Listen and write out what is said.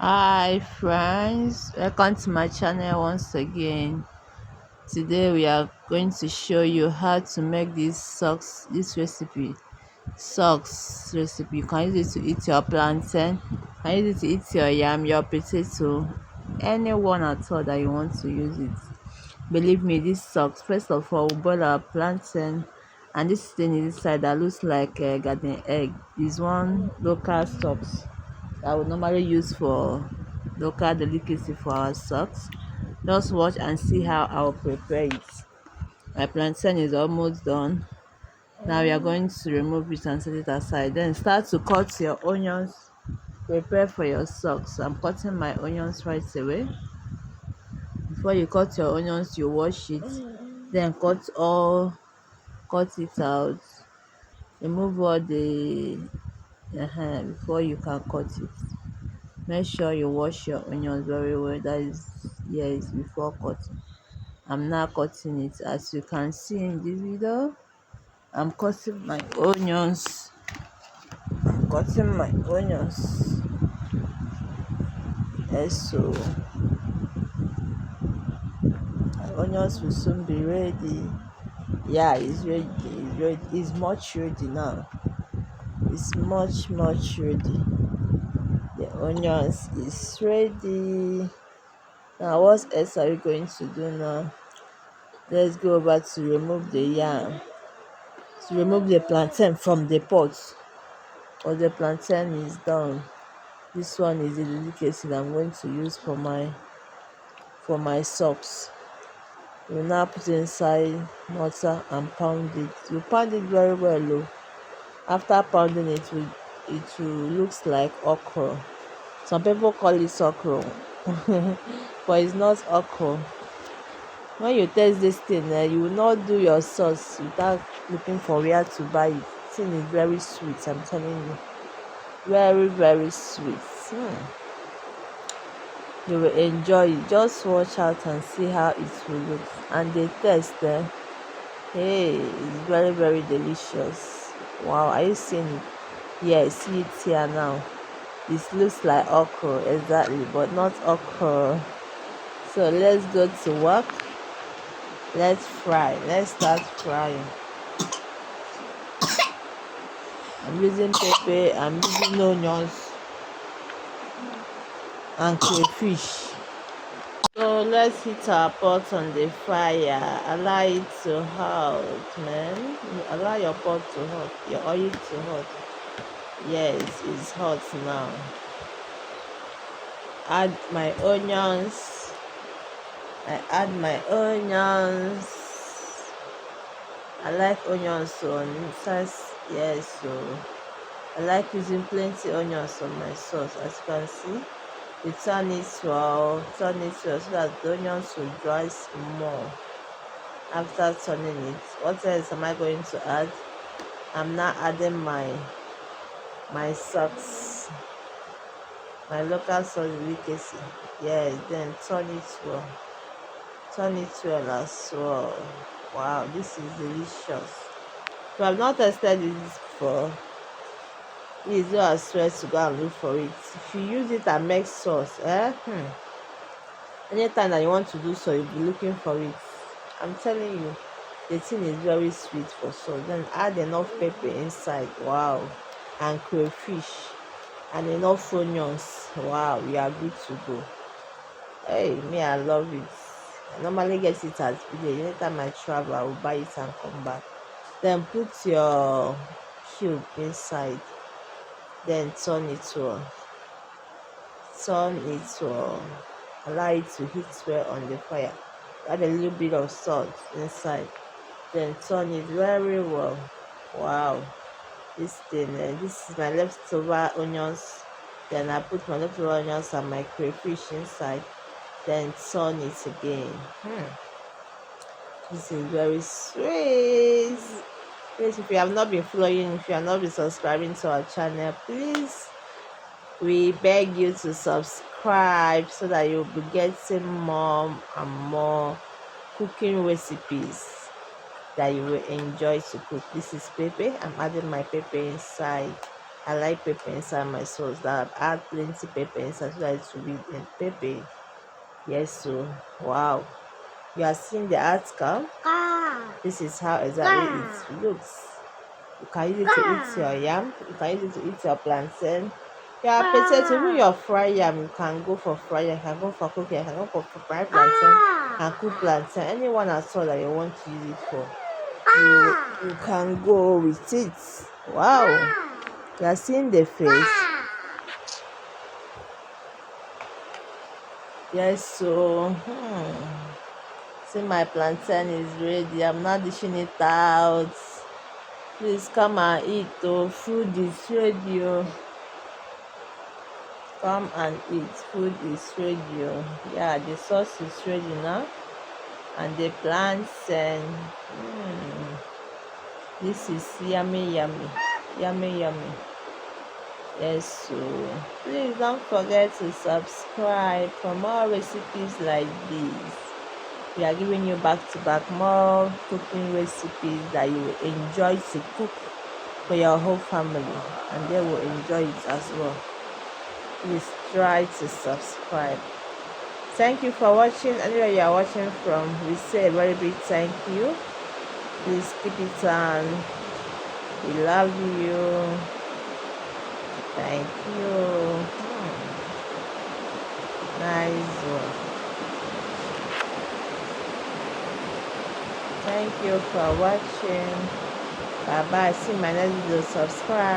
Hi friends, welcome to my channel once again. Today we are going to show you how to make this socks recipe. You can use it to eat your plantain, you can use it to eat your yam, your potato, anyone at all that you want to use it. Believe me, this socks, first of all, we boil our plantain, and this thing inside that looks like a garden egg is one local socks I would normally use for local delicacy for our socks. Just watch and see how I'll prepare it. My plantain is almost done. Now we are going to remove it and set it aside. Then start to cut your onions. Prepare for your socks. I'm cutting my onions right away. Before you cut your onions, you wash it. Then cut it out. Remove all the before you can cut it. Make sure you wash your onions very well. That is, yes, before cutting. I'm now cutting it. As you can see in this video, I'm cutting my onions. Cutting my onions. Yes, so my onions will soon be ready. Yeah, it's ready. It's ready. It's much ready now. It's much ready. The onions is ready. Now, what else are we going to do now? Let's go over to remove the yam. To remove the plantain from the pot. Or the plantain is done. This one is the delicacy that I'm going to use for my socks. You now put it inside mortar and pound it. You pound it very well. Oh. After pounding it will looks like okra. Some people call it okra, but it's not okra. When you taste this thing, you will not do your sauce without looking for where to buy it. This thing is very sweet, I'm telling you. Very sweet. You will enjoy it. Just watch out and see how it will look. And the taste, hey, it's very delicious. Wow, are you seeing it? Yeah, see it here now. This looks like okra, exactly, but not okra. So let's go to work. Let's fry. Let's start frying. I'm using pepper, I'm using onions and crayfish. So let's heat our pot on the fire. Allow it to hot, man. Allow your pot to hot, your oil to hot. Yes, it's hot now. Add my onions. I add my onions. I like onions on sauce. Yes, so I like using plenty onions on my sauce. As you can see, you turn it well so that the onions will dry more. After turning it, what else am I going to add? I'm now adding my socks, my local sauce delicacy. Yes, then turn it well as well. Wow, this is delicious. If I have not tested this before, please do as well to go and look for it. If you use it and make sauce, anytime that you want to do so, you'll be looking for it. I'm telling you, the thing is very sweet for sauce. Then add enough pepper inside. Wow. And crayfish and enough onions. Wow, we are good to go. Hey, me, I love it. I normally get it at village. Anytime I travel, I will buy it and come back. Then put your cube inside. Then turn it on. Allow it to heat well on the fire. Add a little bit of salt inside. Then turn it very well. Wow. This is my leftover onions. Then I put my leftover onions and my crayfish inside. Then turn it again. This is very sweet. Please, if you have not been following, if you have not been subscribing to our channel, please, we beg you to subscribe so that you'll be getting more and more cooking recipes that you will enjoy to cook. This is pepper. I'm adding my pepper inside. I like pepper inside my sauce. That I add plenty pepper inside so that it will be in pepper. Yes, so wow. You are seeing the article. This is how exactly it looks. You can use it to eat your yam. You can use it to eat your plantain. Your potato, even your fried yam, you can go for fried yam, you can go for cooking, you can go for fried plantain and cook plantain. Anyone at all that you want to use it for, you can go with it. Wow. You are seeing the face. Yes, so see, my plantain is ready. I'm not dishing it out. Please come and eat. Oh, food is ready. Oh. Come and eat. Food is ready. Oh. Yeah, the sauce is ready now. And the plantain. This is yummy, yummy. Yummy, yummy. Yes, so please don't forget to subscribe for more recipes like this. We are giving you back to back more cooking recipes that you will enjoy to cook for your whole family, and they will enjoy it as well. Please try to subscribe. Thank you for watching. Anywhere you are watching from, we say a very big thank you. Please keep it on. We love you. Thank you. Nice one. Thank you for watching. Bye bye. See my next video. Subscribe.